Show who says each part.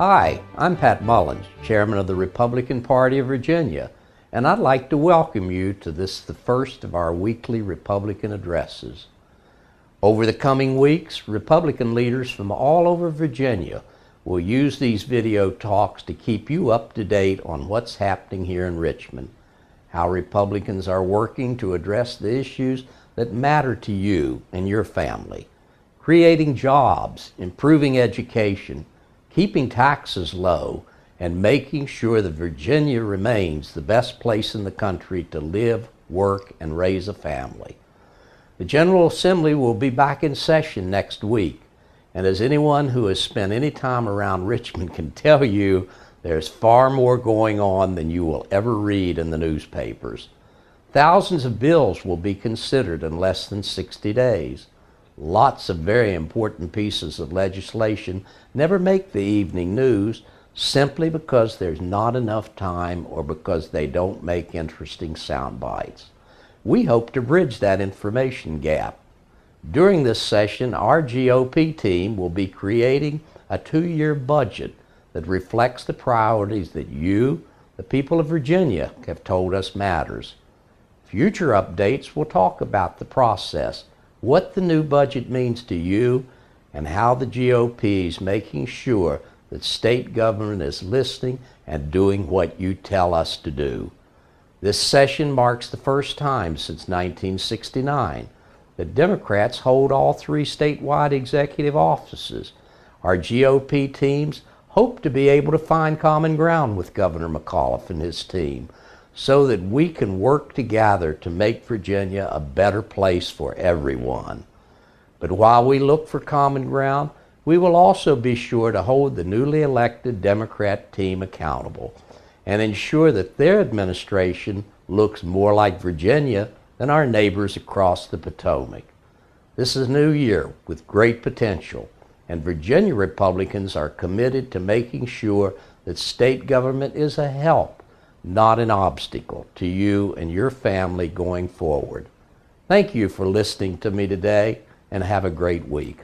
Speaker 1: Hi, I'm Pat Mullins, Chairman of the Republican Party of Virginia, and I'd like to welcome you to the first of our weekly Republican addresses. Over the coming weeks, Republican leaders from all over Virginia will use these video talks to keep you up to date on what's happening here in Richmond, how Republicans are working to address the issues that matter to you and your family, creating jobs, improving education, keeping taxes low, and making sure that Virginia remains the best place in the country to live, work, and raise a family. The General Assembly will be back in session next week, and as anyone who has spent any time around Richmond can tell you, there's far more going on than you will ever read in the newspapers. Thousands of bills will be considered in less than 60 days. Lots of very important pieces of legislation never make the evening news simply because there's not enough time or because they don't make interesting sound bites. We hope to bridge that information gap. During this session, our GOP team will be creating a 2-year budget that reflects the priorities that you, the people of Virginia, have told us matters. Future updates will talk about the process, what the new budget means to you, and how the GOP is making sure that state government is listening and doing what you tell us to do. This session marks the first time since 1969 that Democrats hold all 3 statewide executive offices. Our GOP teams hope to be able to find common ground with Governor McAuliffe and his team so that we can work together to make Virginia a better place for everyone. But while we look for common ground, we will also be sure to hold the newly elected Democrat team accountable and ensure that their administration looks more like Virginia than our neighbors across the Potomac. This is a new year with great potential, and Virginia Republicans are committed to making sure that state government is a help, not an obstacle, to you and your family going forward. Thank you for listening to me today, and have a great week.